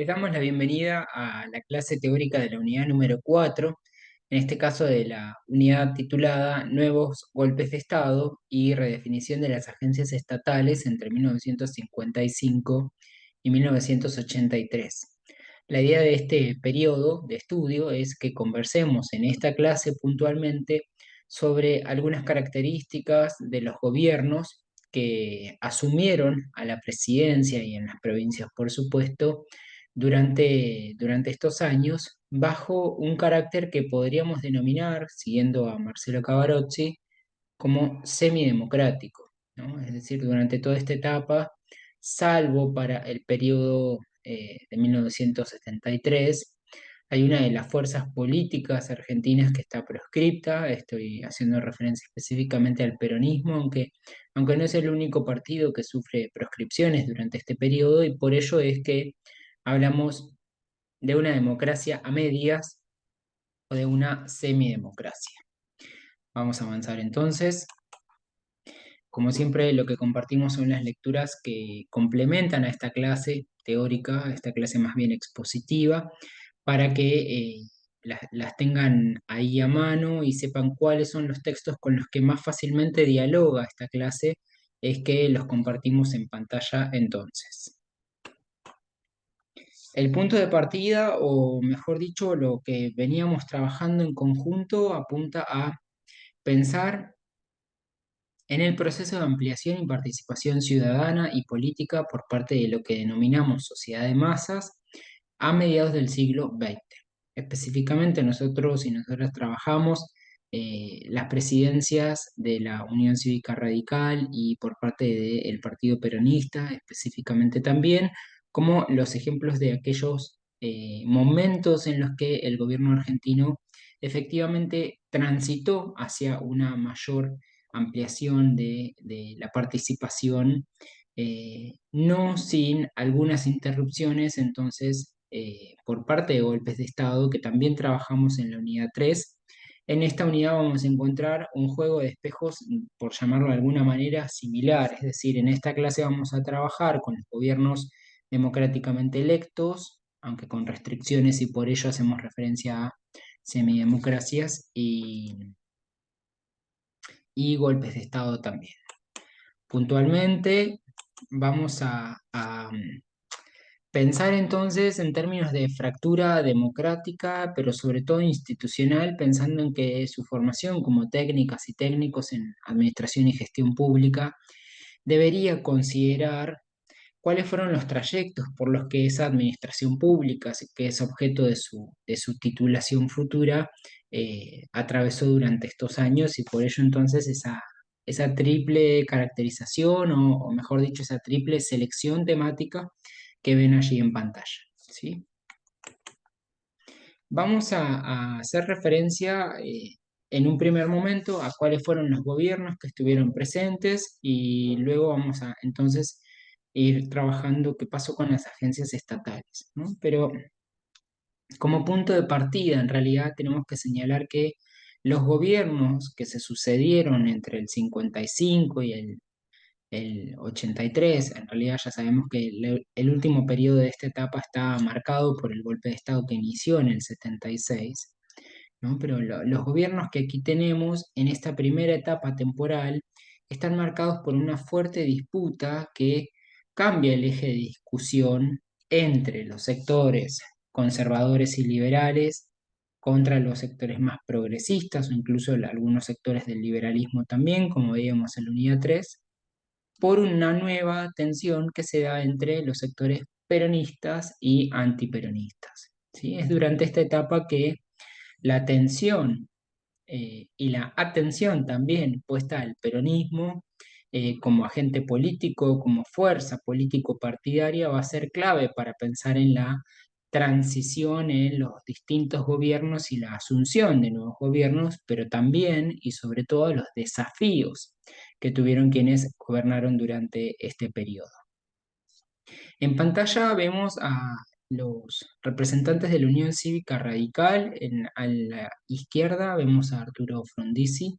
Les damos la bienvenida a la clase teórica de la unidad número 4, en este caso de la unidad titulada Nuevos golpes de Estado y redefinición de las agencias estatales entre 1955 y 1983. La idea de este periodo de estudio es que conversemos en esta clase puntualmente sobre algunas características de los gobiernos que asumieron a la presidencia y en las provincias, por supuesto, durante estos años bajo un carácter que podríamos denominar, siguiendo a Marcelo Cavarozzi, como semidemocrático, ¿no? Es decir, durante toda esta etapa, salvo para el periodo de 1973, hay una de las fuerzas políticas argentinas que está proscripta. Estoy haciendo referencia específicamente al peronismo, aunque no es el único partido que sufre proscripciones durante este periodo, y por ello es que hablamos de una democracia a medias o de una semidemocracia. Vamos a avanzar entonces. Como siempre, lo que compartimos son las lecturas que complementan a esta clase teórica, a esta clase más bien expositiva, para que las tengan ahí a mano y sepan cuáles son los textos con los que más fácilmente dialoga esta clase, es que los compartimos en pantalla entonces. El punto de partida, o mejor dicho, lo que veníamos trabajando en conjunto, apunta a pensar en el proceso de ampliación y participación ciudadana y política por parte de lo que denominamos sociedad de masas a mediados del siglo XX. Específicamente nosotros y nosotras trabajamos las presidencias de la Unión Cívica Radical y por parte del Partido Peronista específicamente también, como los ejemplos de aquellos momentos en los que el gobierno argentino efectivamente transitó hacia una mayor ampliación de la participación, no sin algunas interrupciones, entonces, por parte de golpes de Estado, que también trabajamos en la unidad 3. En esta unidad vamos a encontrar un juego de espejos, por llamarlo de alguna manera, similar, es decir, en esta clase vamos a trabajar con los gobiernos democráticamente electos, aunque con restricciones y por ello hacemos referencia a semidemocracias y golpes de Estado también. Puntualmente, vamos a pensar entonces en términos de fractura democrática, pero sobre todo institucional, pensando en que su formación como técnicas y técnicos en administración y gestión pública debería considerar cuáles fueron los trayectos por los que esa administración pública, que es objeto de su titulación futura, atravesó durante estos años, y por ello entonces esa triple caracterización, o mejor dicho, esa triple selección temática que ven allí en pantalla, ¿sí? Vamos a hacer referencia en un primer momento a cuáles fueron los gobiernos que estuvieron presentes, y luego vamos a entonces ir trabajando qué pasó con las agencias estatales, ¿no? Pero como punto de partida, en realidad tenemos que señalar que los gobiernos que se sucedieron entre el 55 y el 83, en realidad ya sabemos que el último periodo de esta etapa está marcado por el golpe de Estado que inició en el 76, ¿no? Pero los gobiernos que aquí tenemos en esta primera etapa temporal están marcados por una fuerte disputa que cambia el eje de discusión entre los sectores conservadores y liberales contra los sectores más progresistas, o incluso algunos sectores del liberalismo también, como veíamos en la unidad 3, por una nueva tensión que se da entre los sectores peronistas y antiperonistas, ¿sí? Es durante esta etapa que la atención y la atención también puesta al peronismo como agente político, como fuerza político-partidaria, va a ser clave para pensar en la transición en los distintos gobiernos y la asunción de nuevos gobiernos, pero también y sobre todo los desafíos que tuvieron quienes gobernaron durante este periodo. En pantalla vemos a los representantes de la Unión Cívica Radical. A la izquierda vemos a Arturo Frondizi,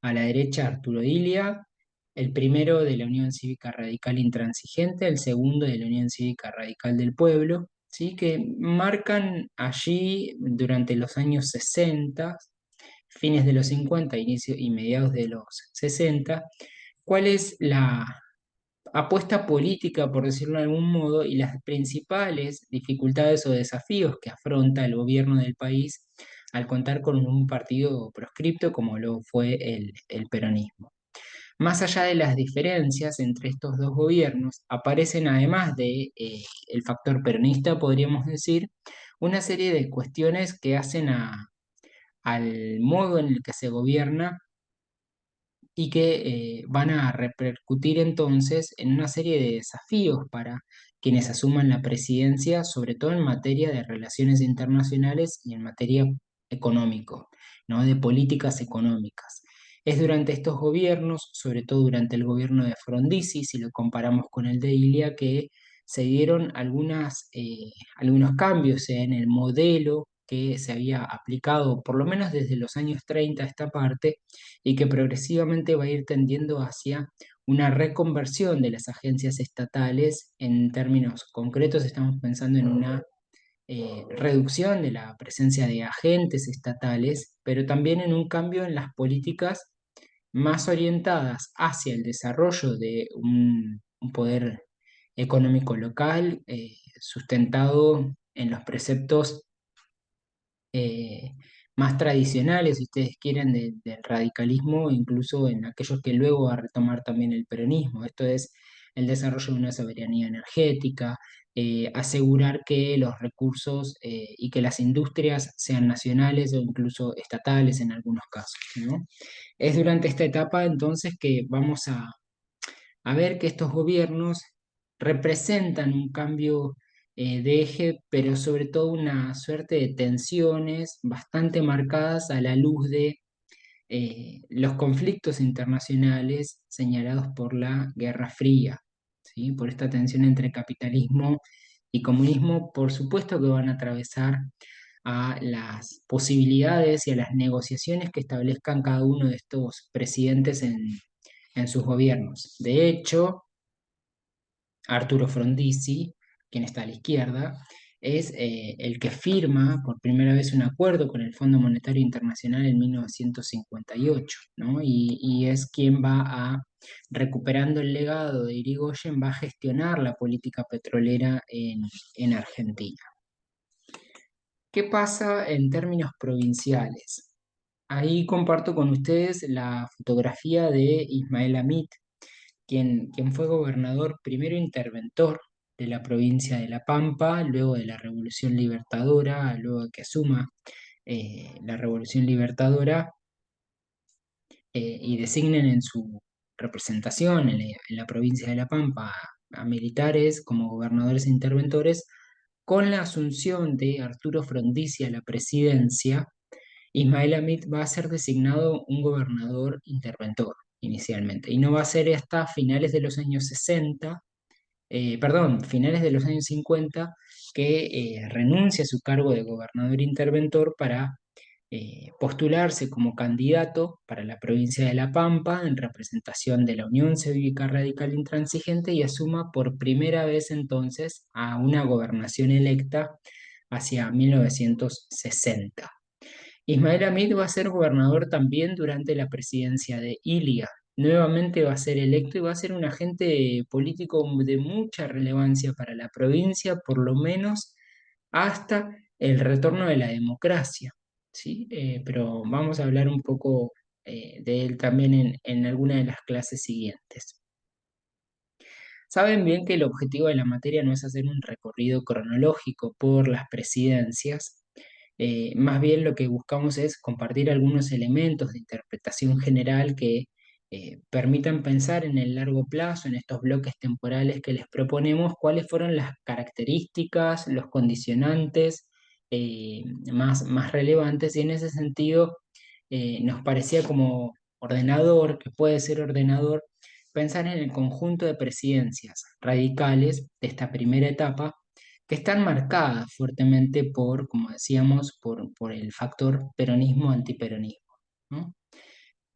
a la derecha Arturo Ilia, el primero de la Unión Cívica Radical Intransigente, el segundo de la Unión Cívica Radical del Pueblo, ¿sí? Que marcan allí durante los años 60, fines de los 50, inicio y mediados de los 60, cuál es la apuesta política, por decirlo de algún modo, y las principales dificultades o desafíos que afronta el gobierno del país al contar con un partido proscripto como lo fue el peronismo. Más allá de las diferencias entre estos dos gobiernos, aparecen además de el factor peronista, podríamos decir, una serie de cuestiones que hacen al modo en el que se gobierna y que van a repercutir entonces en una serie de desafíos para quienes asuman la presidencia, sobre todo en materia de relaciones internacionales y en materia económico, ¿no? De políticas económicas. Es durante estos gobiernos, sobre todo durante el gobierno de Frondizi, si lo comparamos con el de Ilia, que se dieron algunos cambios en el modelo que se había aplicado, por lo menos desde los años 30 a esta parte, y que progresivamente va a ir tendiendo hacia una reconversión de las agencias estatales. En términos concretos, estamos pensando en una reducción de la presencia de agentes estatales, pero también en un cambio en las políticas más orientadas hacia el desarrollo de un poder económico local, sustentado en los preceptos eh, más tradicionales, si ustedes quieren, del radicalismo, incluso en aquellos que luego va a retomar también el peronismo. Esto es el desarrollo de una soberanía energética, asegurar que los recursos y que las industrias sean nacionales o incluso estatales en algunos casos, ¿no? Es durante esta etapa entonces que vamos a ver que estos gobiernos representan un cambio de eje, pero sobre todo una suerte de tensiones bastante marcadas a la luz de los conflictos internacionales señalados por la Guerra Fría, ¿sí? Por esta tensión entre capitalismo y comunismo, por supuesto que van a atravesar a las posibilidades y a las negociaciones que establezcan cada uno de estos presidentes en sus gobiernos. De hecho, Arturo Frondizi, quien está a la izquierda, es el que firma por primera vez un acuerdo con el Fondo Monetario Internacional en 1958, ¿no? Y es quien va a, recuperando el legado de Irigoyen, va a gestionar la política petrolera en Argentina. ¿Qué pasa en términos provinciales? Ahí comparto con ustedes la fotografía de Ismael Amit, quien fue gobernador, primero interventor de la provincia de La Pampa, luego de la Revolución Libertadora, luego de que asuma la Revolución Libertadora, y designen en su representación en la provincia de La Pampa a militares como gobernadores e interventores. Con la asunción de Arturo Frondizi a la presidencia, Ismael Amit va a ser designado un gobernador interventor inicialmente, y no va a ser hasta finales de los años 60, perdón, finales de los años 50, que renuncia a su cargo de gobernador interventor para postularse como candidato para la provincia de La Pampa en representación de la Unión Cívica Radical Intransigente, y asuma por primera vez entonces a una gobernación electa hacia 1960. Ismael Hamid va a ser gobernador también durante la presidencia de Ilia. Nuevamente va a ser electo y va a ser un agente político de mucha relevancia para la provincia, por lo menos hasta el retorno de la democracia, ¿sí? Pero vamos a hablar un poco de él también en alguna de las clases siguientes. Saben bien que el objetivo de la materia no es hacer un recorrido cronológico por las presidencias. Más bien lo que buscamos es compartir algunos elementos de interpretación general que permitan pensar en el largo plazo, en estos bloques temporales que les proponemos, cuáles fueron las características, los condicionantes más relevantes, y en ese sentido nos parecía como ordenador, que puede ser ordenador, pensar en el conjunto de presidencias radicales de esta primera etapa, que están marcadas fuertemente por, como decíamos, por el factor peronismo-antiperonismo, ¿no?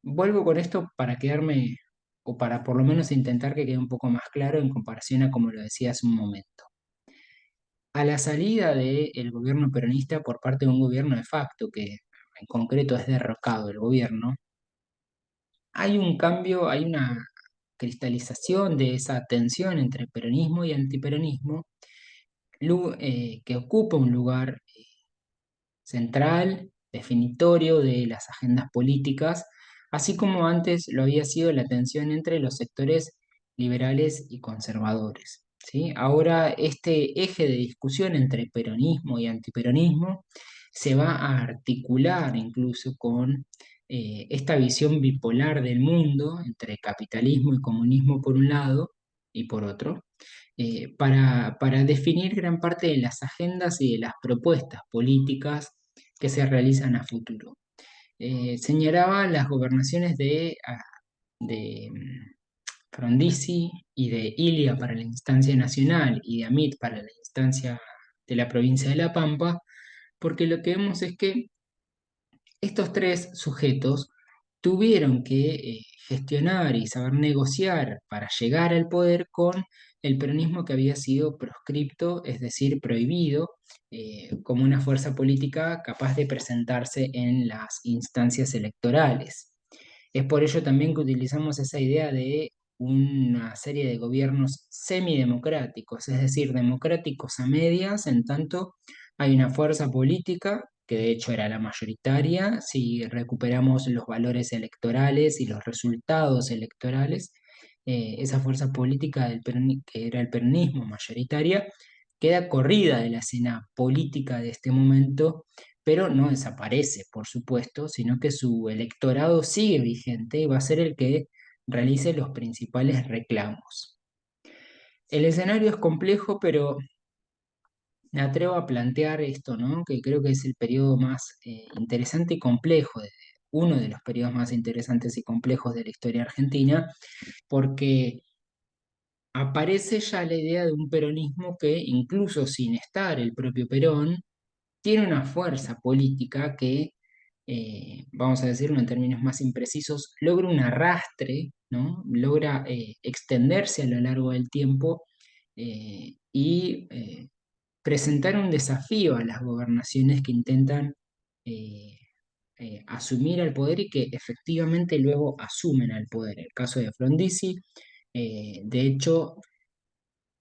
Vuelvo con esto para quedarme, o para por lo menos intentar que quede un poco más claro en comparación a como lo decía hace un momento. A la salida del gobierno peronista por parte de un gobierno de facto, que en concreto es derrocado el gobierno, hay un cambio, hay una cristalización de esa tensión entre peronismo y antiperonismo, que ocupa un lugar central, definitorio de las agendas políticas, así como antes lo había sido la tensión entre los sectores liberales y conservadores. ¿Sí? Ahora este eje de discusión entre peronismo y antiperonismo se va a articular incluso con esta visión bipolar del mundo entre capitalismo y comunismo por un lado y por otro, para definir gran parte de las agendas y de las propuestas políticas que se realizan a futuro. Señalaba las gobernaciones de Frondizi y de Ilia para la instancia nacional y de Amit para la instancia de la provincia de La Pampa, porque lo que vemos es que estos tres sujetos tuvieron que gestionar y saber negociar para llegar al poder con el peronismo que había sido proscripto, es decir, prohibido, como una fuerza política capaz de presentarse en las instancias electorales. Es por ello también que utilizamos esa idea de una serie de gobiernos semidemocráticos, es decir, democráticos a medias, en tanto hay una fuerza política, que de hecho era la mayoritaria, si recuperamos los valores electorales y los resultados electorales, esa fuerza política que era el peronismo mayoritaria, queda corrida de la escena política de este momento, pero no desaparece, por supuesto, sino que su electorado sigue vigente y va a ser el que realice los principales reclamos. El escenario es complejo, pero me atrevo a plantear esto, ¿no? Que creo que es el periodo más interesante y complejo, uno de los periodos más interesantes y complejos de la historia argentina, porque aparece ya la idea de un peronismo que, incluso sin estar el propio Perón, tiene una fuerza política que, vamos a decirlo en términos más imprecisos, logra un arrastre, ¿no? Logra extenderse a lo largo del tiempo y presentar un desafío a las gobernaciones que intentan eh, asumir al poder y que efectivamente luego asumen al poder. El caso de Frondizi, de hecho,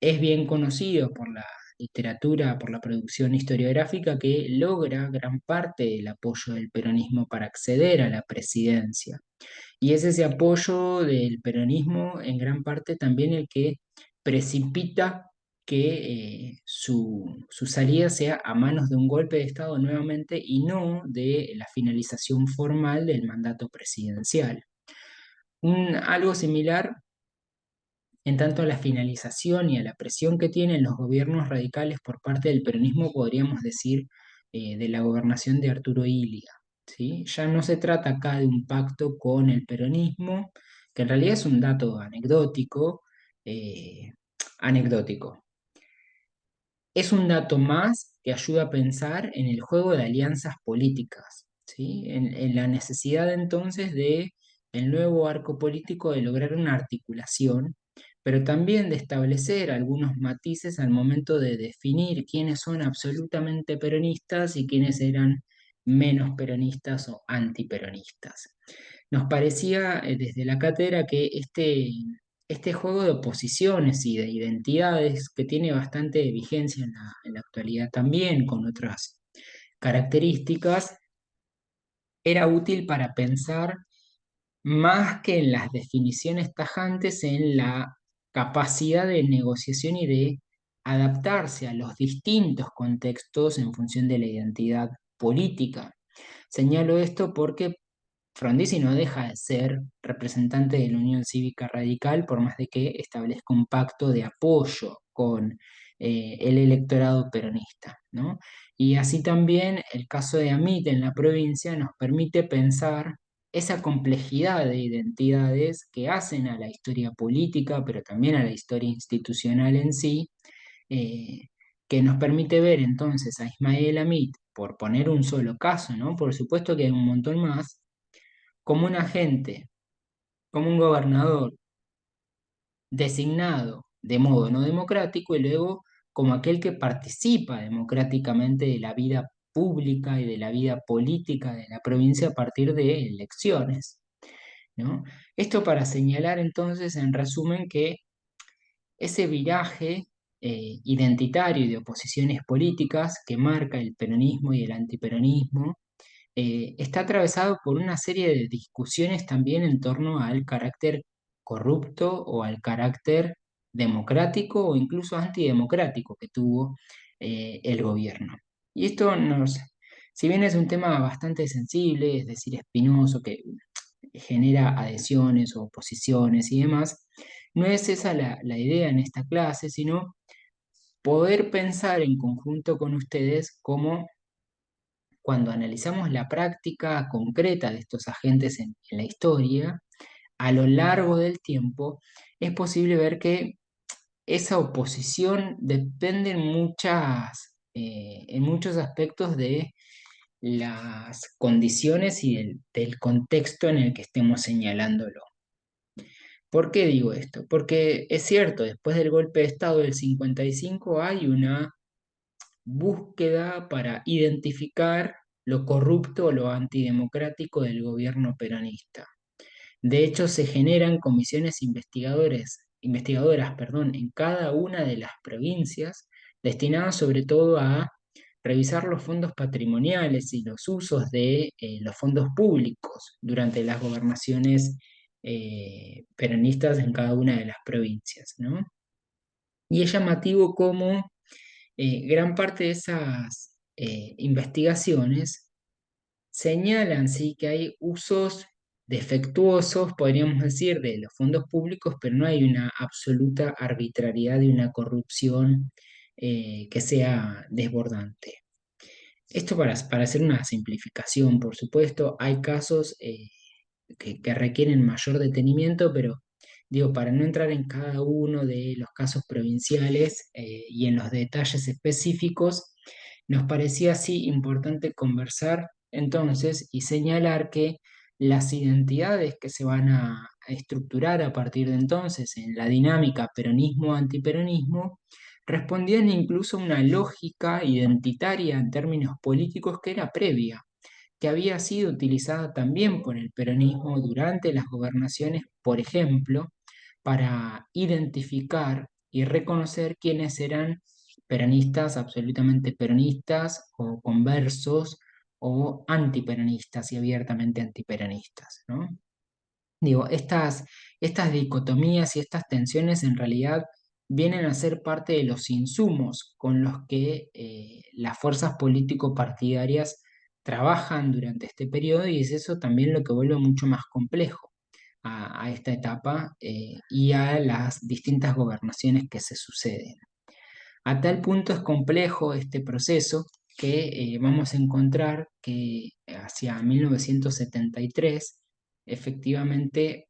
es bien conocido por la literatura, por la producción historiográfica, que logra gran parte del apoyo del peronismo para acceder a la presidencia. Y es ese apoyo del peronismo en gran parte también el que precipita que su salida sea a manos de un golpe de Estado nuevamente y no de la finalización formal del mandato presidencial. Algo similar en tanto a la finalización y a la presión que tienen los gobiernos radicales por parte del peronismo, podríamos decir, de la gobernación de Arturo Illia. ¿Sí? Ya no se trata acá de un pacto con el peronismo, que en realidad es un dato anecdótico, eh, anecdótico. Es un dato más que ayuda a pensar en el juego de alianzas políticas, ¿sí? En la necesidad entonces de el nuevo arco político de lograr una articulación, pero también de establecer algunos matices al momento de definir quiénes son absolutamente peronistas y quiénes eran menos peronistas o antiperonistas. Nos parecía desde la cátedra que este juego de oposiciones y de identidades que tiene bastante vigencia en la actualidad también, con otras características, era útil para pensar más que en las definiciones tajantes, en la capacidad de negociación y de adaptarse a los distintos contextos en función de la identidad política. Señalo esto porque Frondizi no deja de ser representante de la Unión Cívica Radical, por más de que establezca un pacto de apoyo con el electorado peronista, ¿no? Y así también el caso de Amit en la provincia nos permite pensar esa complejidad de identidades que hacen a la historia política, pero también a la historia institucional en sí, eh, que nos permite ver entonces a Ismael Amit, por poner un solo caso, ¿no? Por supuesto que hay un montón más, como un agente, como un gobernador designado de modo no democrático y luego como aquel que participa democráticamente de la vida pública y de la vida política de la provincia a partir de elecciones, ¿no? Esto para señalar entonces, en resumen, que ese viraje identitario y de oposiciones políticas que marca el peronismo y el antiperonismo está atravesado por una serie de discusiones también en torno al carácter corrupto o al carácter democrático o incluso antidemocrático que tuvo el gobierno. Y esto si bien es un tema bastante sensible, es decir, espinoso, que genera adhesiones o oposiciones y demás, no es esa la idea en esta clase, sino poder pensar en conjunto con ustedes cómo cuando analizamos la práctica concreta de estos agentes en la historia, a lo largo del tiempo, es posible ver que esa oposición depende en muchos aspectos de las condiciones y del contexto en el que estemos señalándolo. ¿Por qué digo esto? Porque es cierto, después del golpe de Estado del 55 hay una búsqueda para identificar lo corrupto o lo antidemocrático del gobierno peronista. De hecho, se generan comisiones investigadoras, perdón, en cada una de las provincias, destinadas sobre todo a revisar los fondos patrimoniales y los usos de los fondos públicos durante las gobernaciones peronistas en cada una de las provincias, ¿no? Y es llamativo cómo gran parte de esas investigaciones señalan sí que hay usos defectuosos, podríamos decir, de los fondos públicos, pero no hay una absoluta arbitrariedad y una corrupción que sea desbordante. Esto para hacer una simplificación, por supuesto, hay casos que requieren mayor detenimiento, pero digo, para no entrar en cada uno de los casos provinciales y en los detalles específicos, nos parecía así importante conversar entonces y señalar que las identidades que se van a estructurar a partir de entonces en la dinámica peronismo-antiperonismo respondían incluso a una lógica identitaria en términos políticos que era previa, que había sido utilizada también por el peronismo durante las gobernaciones, por ejemplo, para identificar y reconocer quiénes eran peronistas, absolutamente peronistas, o conversos, o antiperonistas y abiertamente antiperonistas, ¿no? Digo, estas dicotomías y estas tensiones en realidad vienen a ser parte de los insumos con los que las fuerzas político-partidarias trabajan durante este periodo y es eso también lo que vuelve mucho más complejo a esta etapa y a las distintas gobernaciones que se suceden. A tal punto es complejo este proceso que vamos a encontrar que hacia 1973 efectivamente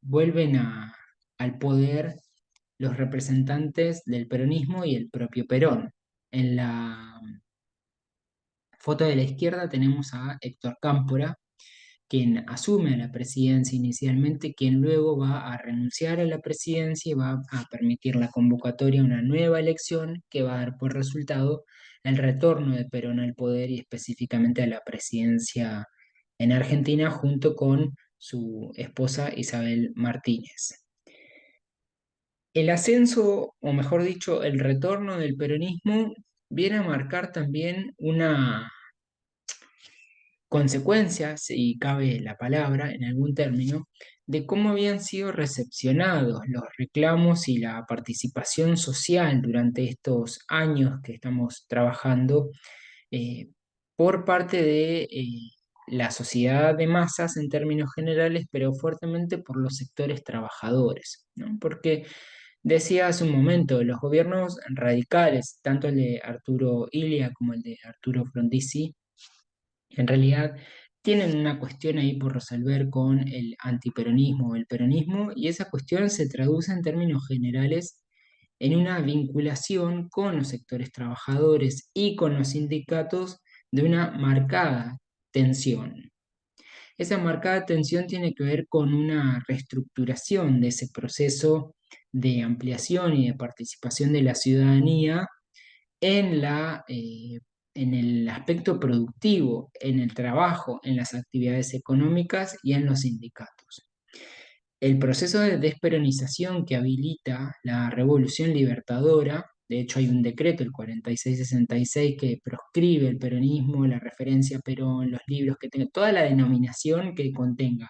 al poder los representantes del peronismo y el propio Perón. En la foto de la izquierda tenemos a Héctor Cámpora, quien asume la presidencia inicialmente, quien luego va a renunciar a la presidencia y va a permitir la convocatoria a una nueva elección que va a dar por resultado el retorno de Perón al poder y específicamente a la presidencia en Argentina junto con su esposa Isabel Martínez. El ascenso, o mejor dicho, el retorno del peronismo viene a marcar también una consecuencias, si cabe la palabra en algún término, de cómo habían sido recepcionados los reclamos y la participación social durante estos años que estamos trabajando eh, por parte de la sociedad de masas en términos generales, pero fuertemente por los sectores trabajadores, ¿no? Porque decía hace un momento, los gobiernos radicales, tanto el de Arturo Illia como el de Arturo Frondizi, en realidad tienen una cuestión ahí por resolver con el antiperonismo o el peronismo y esa cuestión se traduce en términos generales en una vinculación con los sectores trabajadores y con los sindicatos de una marcada tensión. Esa marcada tensión tiene que ver con una reestructuración de ese proceso de ampliación y de participación de la ciudadanía en en el aspecto productivo, en el trabajo, en las actividades económicas y en los sindicatos. El proceso de desperonización que habilita la Revolución Libertadora, de hecho hay un decreto, el 4666, que proscribe el peronismo, la referencia a Perón, los libros que tenga, toda la denominación que contenga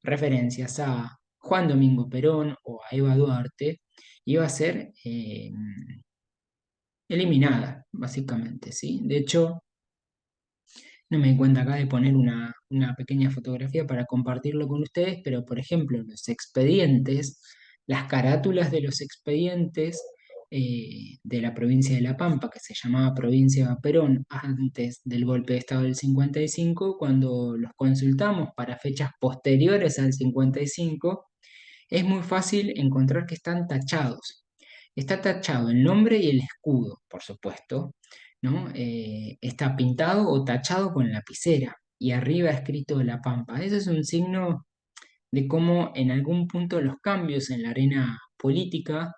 referencias a Juan Domingo Perón o a Eva Duarte, iba a ser eliminada, básicamente, ¿sí? De hecho, no me di cuenta acá de poner una pequeña fotografía para compartirlo con ustedes, pero por ejemplo, los expedientes, las carátulas de los expedientes de la provincia de La Pampa, que se llamaba Provincia Perón antes del golpe de Estado del 55, cuando los consultamos para fechas posteriores al 55, es muy fácil encontrar que están tachados. Está tachado el nombre y el escudo, por supuesto, ¿no? Está pintado o tachado con lapicera y arriba escrito La Pampa. Eso es un signo de cómo en algún punto los cambios en la arena política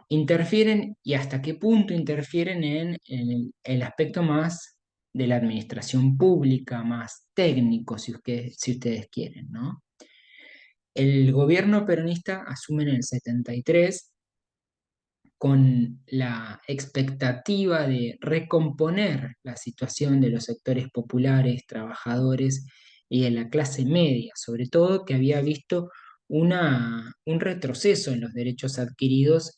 interfieren y hasta qué punto interfieren en el aspecto más de la administración pública, más técnico, si ustedes quieren, ¿no? El gobierno peronista asume en el 73 con la expectativa de recomponer la situación de los sectores populares, trabajadores y de la clase media, sobre todo que había visto un retroceso en los derechos adquiridos,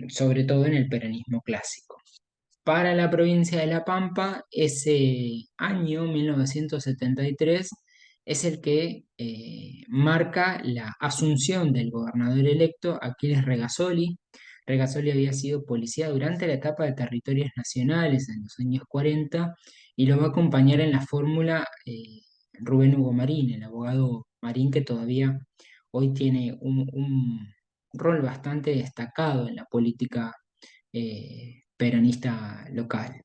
sobre todo en el peronismo clásico. Para la provincia de La Pampa, ese año, 1973, es el que marca la asunción del gobernador electo, Aquiles Regasoli. Regasoli había sido policía durante la etapa de territorios nacionales en los años 40 y lo va a acompañar en la fórmula Rubén Hugo Marín, el abogado Marín que todavía hoy tiene un rol bastante destacado en la política peronista local.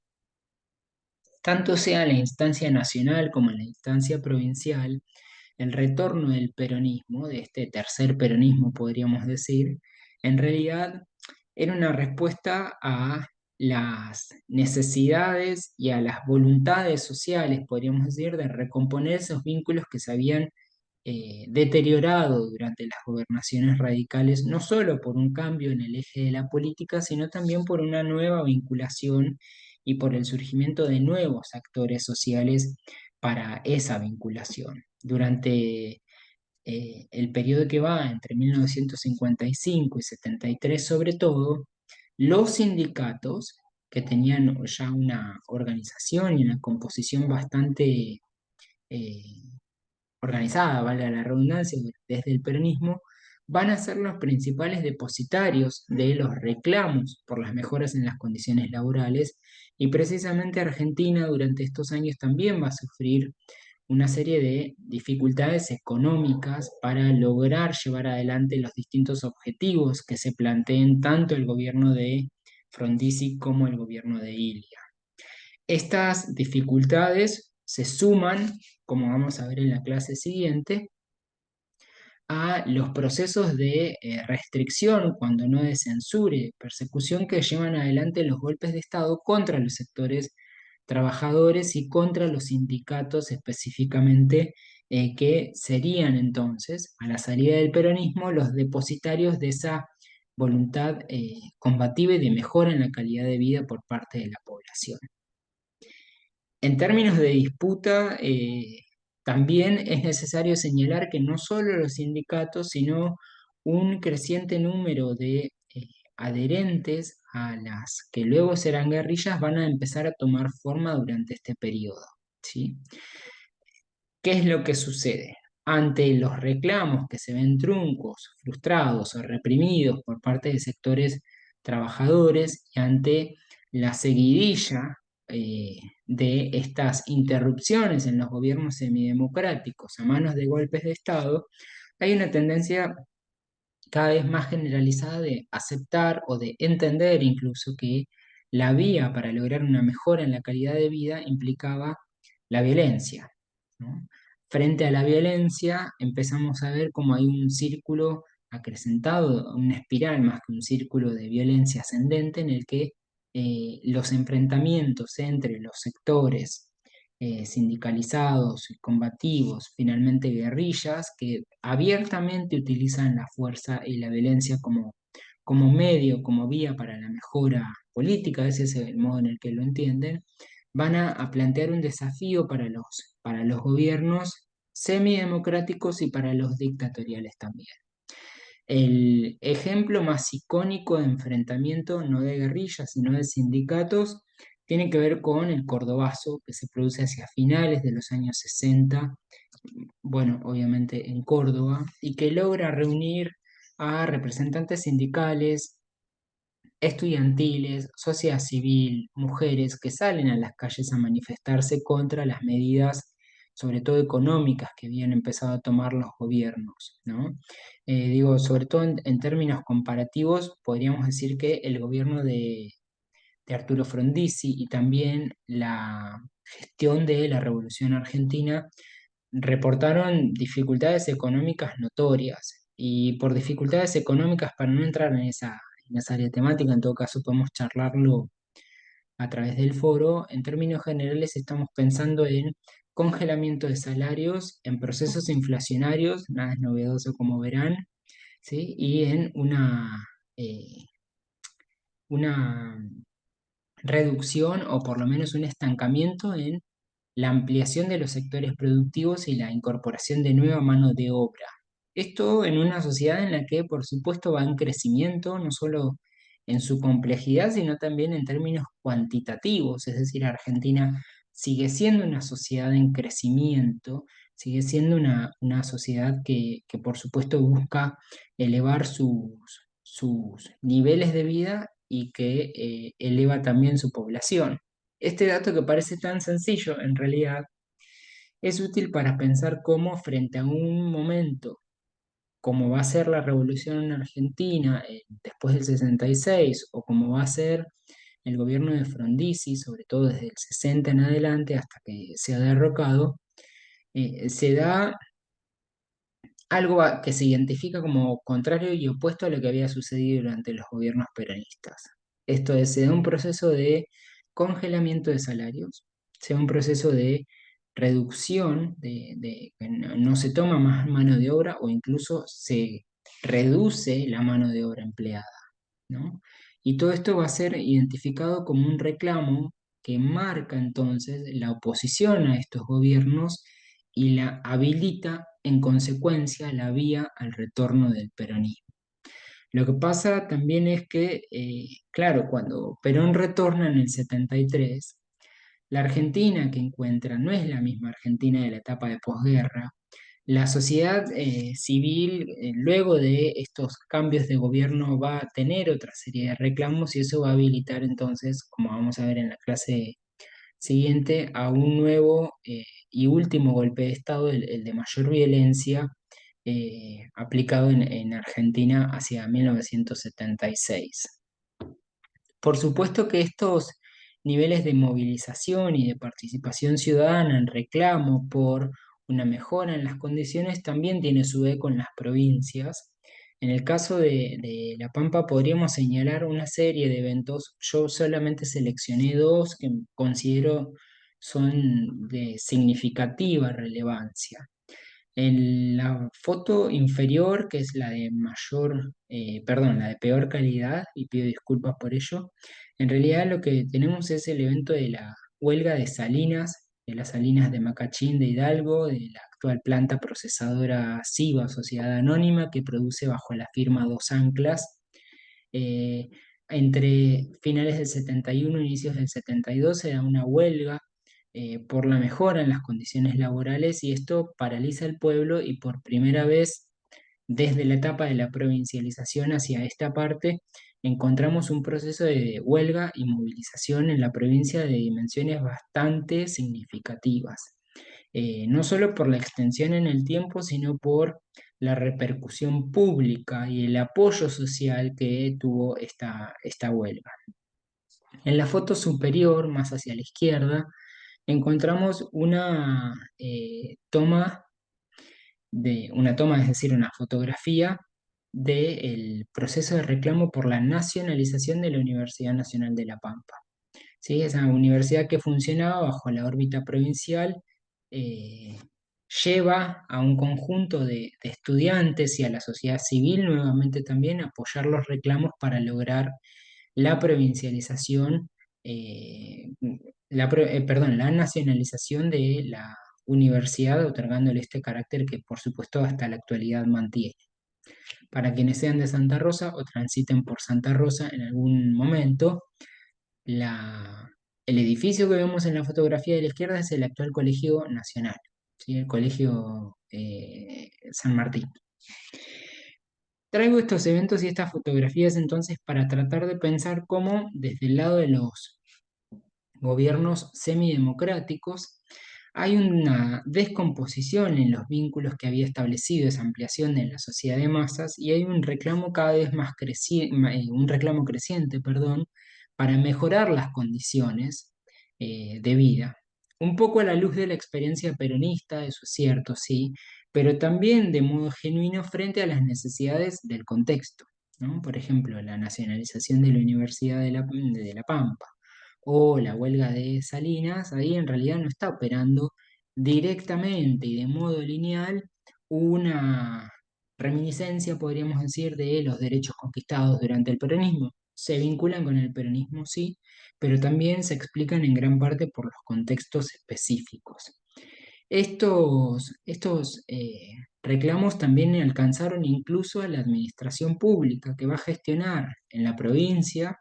Tanto sea en la instancia nacional como en la instancia provincial, el retorno del peronismo, de este tercer peronismo podríamos decir, en realidad era una respuesta a las necesidades y a las voluntades sociales, podríamos decir, de recomponer esos vínculos que se habían deteriorado durante las gobernaciones radicales, no solo por un cambio en el eje de la política, sino también por una nueva vinculación y por el surgimiento de nuevos actores sociales para esa vinculación. Durante el periodo que va entre 1955 y 73, sobre todo, los sindicatos, que tenían ya una organización y una composición bastante eh, organizada, valga la redundancia, desde el peronismo, van a ser los principales depositarios de los reclamos por las mejoras en las condiciones laborales y precisamente Argentina durante estos años también va a sufrir una serie de dificultades económicas para lograr llevar adelante los distintos objetivos que se planteen tanto el gobierno de Frondizi como el gobierno de Ilia. Estas dificultades se suman, como vamos a ver en la clase siguiente, a los procesos de restricción, cuando no de censura y de persecución que llevan adelante los golpes de Estado contra los sectores trabajadores y contra los sindicatos específicamente, que serían entonces, a la salida del peronismo, los depositarios de esa voluntad combativa y de mejora en la calidad de vida por parte de la población. En términos de disputa, también es necesario señalar que no solo los sindicatos, sino un creciente número de adherentes a las que luego serán guerrillas van a empezar a tomar forma durante este periodo, ¿sí? ¿Qué es lo que sucede? Ante los reclamos que se ven truncos, frustrados o reprimidos por parte de sectores trabajadores y ante la seguidilla de estas interrupciones en los gobiernos semidemocráticos a manos de golpes de Estado, hay una tendencia cada vez más generalizada de aceptar o de entender incluso que la vía para lograr una mejora en la calidad de vida implicaba la violencia, ¿no? Frente a la violencia empezamos a ver como hay un círculo acrecentado, una espiral más que un círculo de violencia ascendente en el que los enfrentamientos entre los sectores sindicalizados y combativos, finalmente guerrillas, que abiertamente utilizan la fuerza y la violencia como medio, como vía para la mejora política, ese es el modo en el que lo entienden, van a plantear un desafío para los gobiernos semidemocráticos y para los dictatoriales también. El ejemplo más icónico de enfrentamiento, no de guerrillas, sino de sindicatos, tiene que ver con el Cordobazo, que se produce hacia finales de los años 60, bueno, obviamente en Córdoba, y que logra reunir a representantes sindicales, estudiantiles, sociedad civil, mujeres que salen a las calles a manifestarse contra las medidas, sobre todo económicas, que habían empezado a tomar los gobiernos, ¿no? Digo, sobre todo en términos comparativos, podríamos decir que el gobierno de Arturo Frondizi y también la gestión de la Revolución Argentina reportaron dificultades económicas notorias. Y por dificultades económicas, para no entrar en esa área temática, en todo caso podemos charlarlo a través del foro, en términos generales estamos pensando en congelamiento de salarios, en procesos inflacionarios, nada es novedoso como verán, ¿sí? Y en eh, una reducción o por lo menos un estancamiento en la ampliación de los sectores productivos y la incorporación de nueva mano de obra. Esto en una sociedad en la que, por supuesto, va en crecimiento, no solo en su complejidad, sino también en términos cuantitativos. Es decir, Argentina sigue siendo una sociedad en crecimiento, sigue siendo una sociedad que, por supuesto, busca elevar sus niveles de vida y que eleva también su población. Este dato que parece tan sencillo, en realidad, es útil para pensar cómo frente a un momento como va a ser la revolución en Argentina después del 66 o como va a ser el gobierno de Frondizi, sobre todo desde el 60 en adelante hasta que se ha derrocado, se da algo que se identifica como contrario y opuesto a lo que había sucedido durante los gobiernos peronistas. Esto es, se da un proceso de congelamiento de salarios, se da un proceso de reducción, que no se toma más mano de obra o incluso se reduce la mano de obra empleada, ¿no? Y todo esto va a ser identificado como un reclamo que marca entonces la oposición a estos gobiernos y la habilita en consecuencia la vía al retorno del peronismo. Lo que pasa también es que, claro, cuando Perón retorna en el 73, la Argentina que encuentra no es la misma Argentina de la etapa de posguerra. La sociedad civil, luego de estos cambios de gobierno, va a tener otra serie de reclamos y eso va a habilitar entonces, como vamos a ver en la clase siguiente, a un nuevo y último golpe de Estado, el de mayor violencia, aplicado en Argentina hacia 1976. Por supuesto que estos niveles de movilización y de participación ciudadana en reclamo por una mejora en las condiciones también tiene su eco en las provincias. En el caso de La Pampa podríamos señalar una serie de eventos. Yo solamente seleccioné dos que considero son de significativa relevancia. En la foto inferior, que es la de perdón, la de peor calidad, y pido disculpas por ello, en realidad lo que tenemos es el evento de la huelga de Salinas, de las Salinas de Macachín de Hidalgo, de la actual planta procesadora SIVA, Sociedad Anónima, que produce bajo la firma Dos Anclas. Eh, Entre finales del 71 e inicios del 72 se da una huelga por la mejora en las condiciones laborales y esto paraliza el pueblo y por primera vez desde la etapa de la provincialización hacia esta parte encontramos un proceso de huelga y movilización en la provincia de dimensiones bastante significativas. No solo por la extensión en el tiempo, sino por la repercusión pública y el apoyo social que tuvo esta huelga. En la foto superior, más hacia la izquierda, encontramos una toma, es decir, una fotografía del proceso de reclamo por la nacionalización de la Universidad Nacional de La Pampa. ¿Sí? Esa universidad que funcionaba bajo la órbita provincial eh, lleva a un conjunto de estudiantes y a la sociedad civil nuevamente también a apoyar los reclamos para lograr la provincialización, perdón, la nacionalización de la universidad, otorgándole este carácter que por supuesto hasta la actualidad mantiene. Para quienes sean de Santa Rosa o transiten por Santa Rosa en algún momento, la, el edificio que vemos en la fotografía de la izquierda es el actual Colegio Nacional, ¿sí? El Colegio San Martín. Traigo estos eventos y estas fotografías entonces para tratar de pensar cómo desde el lado de los gobiernos semidemocráticos hay una descomposición en los vínculos que había establecido esa ampliación en la sociedad de masas y hay un reclamo cada vez más un reclamo creciente, perdón, para mejorar las condiciones de vida. Un poco a la luz de la experiencia peronista, eso es cierto, sí, pero también de modo genuino frente a las necesidades del contexto, ¿no? Por ejemplo, la nacionalización de la Universidad de La Pampa o la huelga de Salinas, ahí en realidad no está operando directamente y de modo lineal una reminiscencia, podríamos decir, de los derechos conquistados durante el peronismo. Se vinculan con el peronismo, sí, pero también se explican en gran parte por los contextos específicos. Estos reclamos también alcanzaron incluso a la administración pública, que va a gestionar en la provincia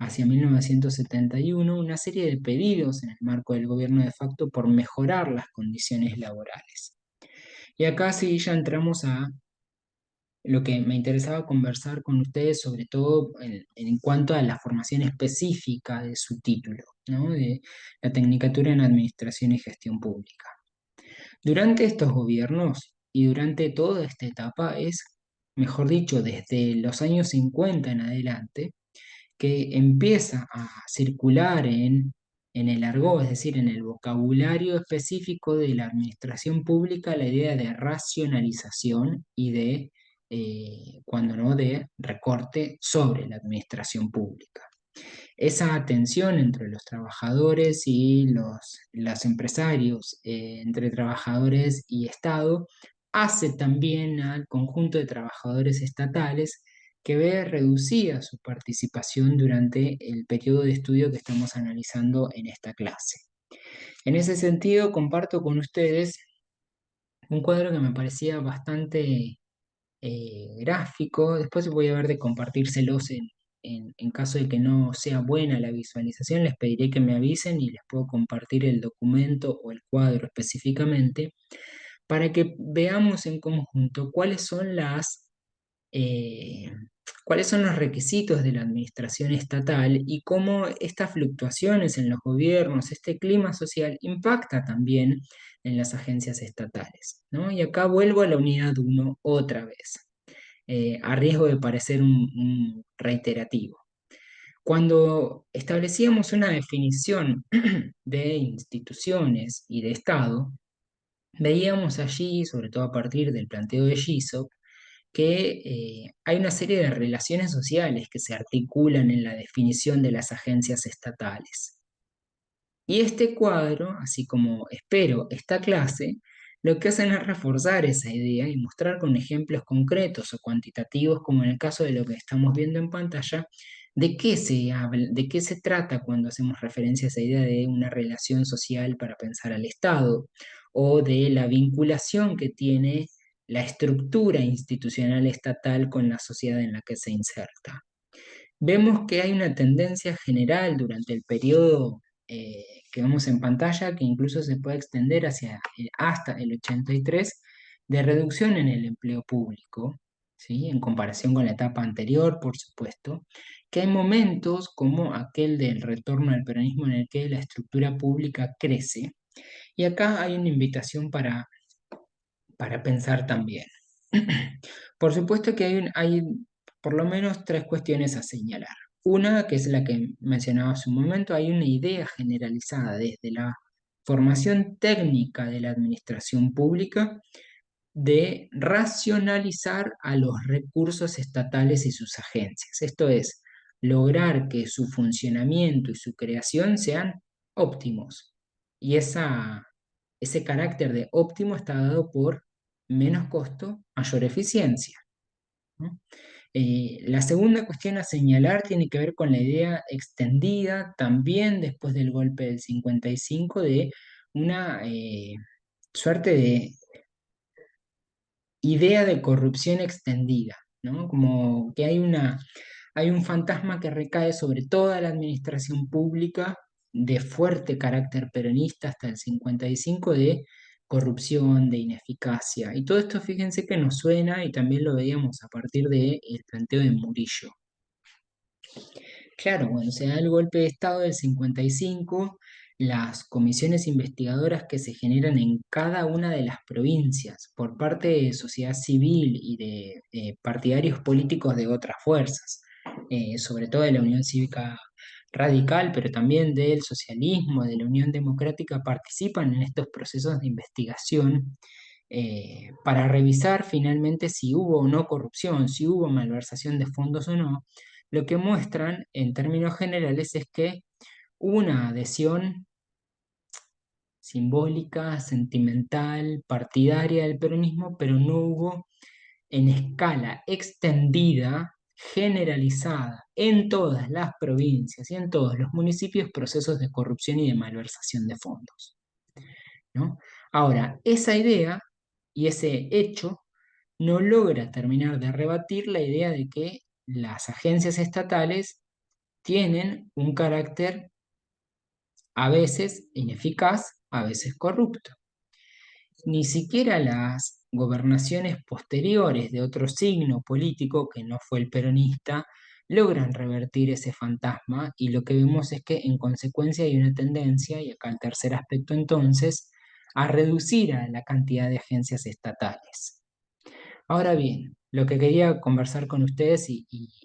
hacia 1971 una serie de pedidos en el marco del gobierno de facto por mejorar las condiciones laborales. Y acá sí ya entramos a lo que me interesaba conversar con ustedes, sobre todo en cuanto a la formación específica de su título, ¿no? De la Tecnicatura en Administración y Gestión Pública. Durante estos gobiernos y durante toda esta etapa es, mejor dicho, desde los años 50 en adelante, que empieza a circular en el argot, es decir, en el vocabulario específico de la administración pública, la idea de racionalización y de, cuando no, de recorte sobre la administración pública. Esa tensión entre los trabajadores y los empresarios, entre trabajadores y Estado, hace también al conjunto de trabajadores estatales que ve reducida su participación durante el periodo de estudio que estamos analizando en esta clase. En ese sentido, comparto con ustedes un cuadro que me parecía bastante gráfico. Después voy a ver de compartírselos en caso de que no sea buena la visualización, les pediré que me avisen y les puedo compartir el documento o el cuadro específicamente para que veamos en conjunto eh, cuáles son los requisitos de la administración estatal y cómo estas fluctuaciones en los gobiernos, este clima social, impacta también en las agencias estatales, ¿no? Y acá vuelvo a la unidad uno otra vez, a riesgo de parecer un reiterativo. Cuando establecíamos una definición de instituciones y de Estado, veíamos allí, sobre todo a partir del planteo de Giso, que hay una serie de relaciones sociales que se articulan en la definición de las agencias estatales. Y este cuadro, así como espero esta clase, lo que hacen es reforzar esa idea y mostrar con ejemplos concretos o cuantitativos, como en el caso de lo que estamos viendo en pantalla, de qué se habla, de qué se trata cuando hacemos referencia a esa idea de una relación social para pensar al Estado, o de la vinculación que tiene la estructura institucional estatal con la sociedad en la que se inserta. Vemos que hay una tendencia general durante el periodo que vemos en pantalla, que incluso se puede extender hasta el 83, de reducción en el empleo público, ¿sí? En comparación con la etapa anterior, por supuesto, que hay momentos como aquel del retorno al peronismo en el que la estructura pública crece. Y acá hay una invitación para pensar también. Por supuesto que hay por lo menos tres cuestiones a señalar. Una, que es la que mencionaba hace un momento, hay una idea generalizada desde la formación técnica de la administración pública de racionalizar a los recursos estatales y sus agencias. Esto es, lograr que su funcionamiento y su creación sean óptimos. Y ese carácter de óptimo está dado por menos costo, mayor eficiencia, ¿no? La segunda cuestión a señalar tiene que ver con la idea extendida también después del golpe del 55 de una suerte de idea de corrupción extendida, ¿no? Como que hay un fantasma que recae sobre toda la administración pública de fuerte carácter peronista hasta el 55 de corrupción, de ineficacia. Y todo esto, fíjense que nos suena y también lo veíamos a partir del planteo de Murillo. Claro, cuando se da el golpe de Estado del 55, las comisiones investigadoras que se generan en cada una de las provincias por parte de sociedad civil y de partidarios políticos de otras fuerzas, sobre todo de la Unión Cívica Radical, pero también del socialismo, de la Unión Democrática, participan en estos procesos de investigación para revisar finalmente si hubo o no corrupción, si hubo malversación de fondos o no. Lo que muestran en términos generales es que hubo una adhesión simbólica, sentimental, partidaria del peronismo, pero no hubo en escala extendida, generalizada, en todas las provincias y en todos los municipios procesos de corrupción y de malversación de fondos, ¿no? Ahora, esa idea y ese hecho no logra terminar de rebatir la idea de que las agencias estatales tienen un carácter a veces ineficaz, a veces corrupto. Ni siquiera las gobernaciones posteriores de otro signo político, que no fue el peronista, logran revertir ese fantasma y lo que vemos es que en consecuencia hay una tendencia, y acá el tercer aspecto entonces, a reducir a la cantidad de agencias estatales. Ahora bien, lo que quería conversar con ustedes y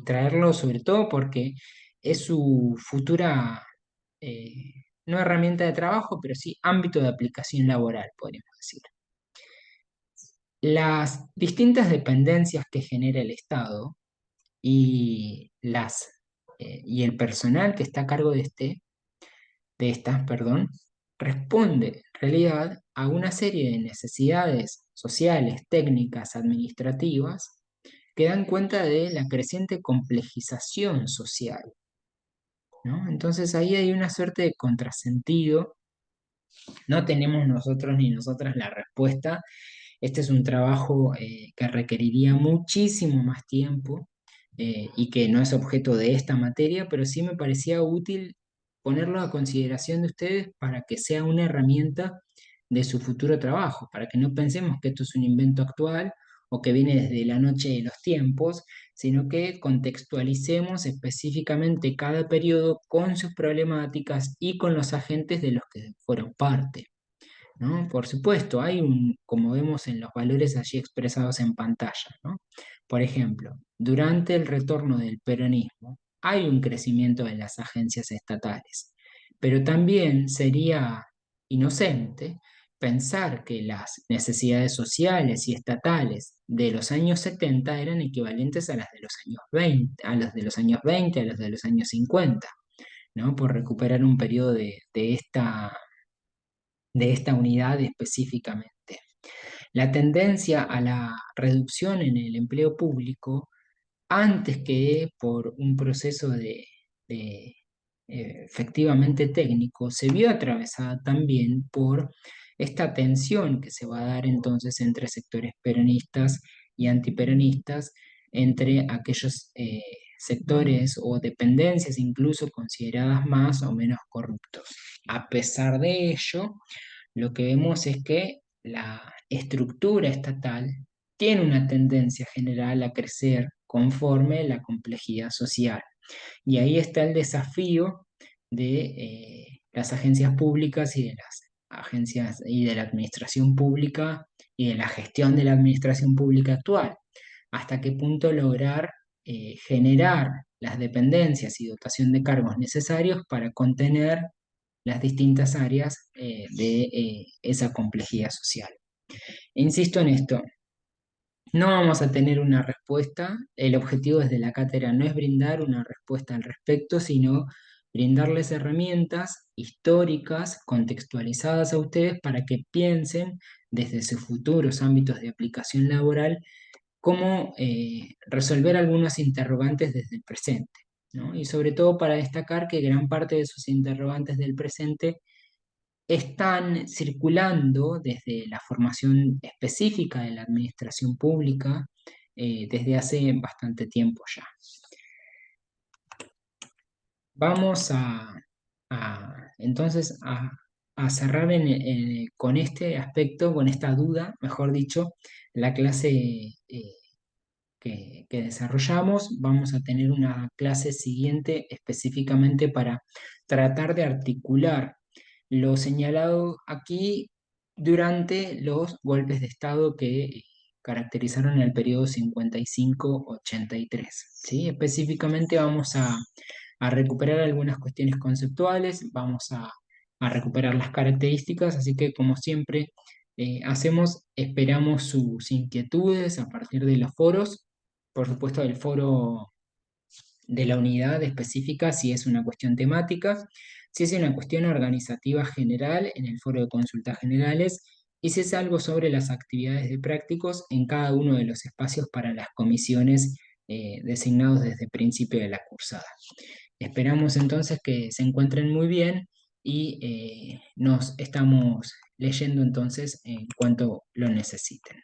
traerlo sobre todo porque es su futura, eh, no herramienta de trabajo, pero sí ámbito de aplicación laboral, podríamos decir. Las distintas dependencias que genera el Estado y, y el personal que está a cargo de estas, perdón, responde en realidad a una serie de necesidades sociales, técnicas, administrativas, que dan cuenta de la creciente complejización social, ¿no? Entonces ahí hay una suerte de contrasentido. No tenemos nosotros ni nosotras la respuesta. Este es un trabajo que requeriría muchísimo más tiempo y que no es objeto de esta materia, pero sí me parecía útil ponerlo a consideración de ustedes para que sea una herramienta de su futuro trabajo, para que no pensemos que esto es un invento actual o que viene desde la noche de los tiempos, sino que contextualicemos específicamente cada periodo con sus problemáticas y con los agentes de los que fueron parte, ¿no? Por supuesto, como vemos en los valores allí expresados en pantalla, ¿no? Por ejemplo, durante el retorno del peronismo hay un crecimiento de las agencias estatales, pero también sería inocente pensar que las necesidades sociales y estatales de los años 70 eran equivalentes a las de los años 20, a las de los años 20, a las de los años 50, ¿no? Por recuperar un periodo de esta unidad específicamente. La tendencia a la reducción en el empleo público, antes que por un proceso efectivamente técnico, se vio atravesada también por esta tensión que se va a dar entonces entre sectores peronistas y antiperonistas, entre aquellos sectores o dependencias incluso consideradas más o menos corruptos. A pesar de ello, lo que vemos es que la estructura estatal tiene una tendencia general a crecer conforme la complejidad social. Y ahí está el desafío de las agencias públicas y de las agencias y de la administración pública y de la gestión de la administración pública actual. Hasta qué punto lograr generar las dependencias y dotación de cargos necesarios para contener las distintas áreas de esa complejidad social. Insisto en esto, no vamos a tener una respuesta. El objetivo desde la cátedra no es brindar una respuesta al respecto, sino brindarles herramientas históricas, contextualizadas a ustedes para que piensen desde sus futuros ámbitos de aplicación laboral cómo resolver algunos interrogantes desde el presente, ¿no? Y sobre todo para destacar que gran parte de sus interrogantes del presente están circulando desde la formación específica de la administración pública desde hace bastante tiempo ya. Vamos entonces a cerrar con este aspecto, con esta duda, mejor dicho, la clase que desarrollamos. Vamos a tener una clase siguiente específicamente para tratar de articular lo señalado aquí durante los golpes de Estado que caracterizaron el periodo 55-83. ¿Sí? Específicamente vamos a recuperar algunas cuestiones conceptuales, vamos a recuperar las características, así que como siempre hacemos, esperamos sus inquietudes a partir de los foros, por supuesto del foro de la unidad específica si es una cuestión temática, si es una cuestión organizativa general en el foro de consultas generales y si es algo sobre las actividades de prácticos en cada uno de los espacios para las comisiones designados desde el principio de la cursada. Esperamos entonces que se encuentren muy bien y nos estamos leyendo entonces en cuanto lo necesiten.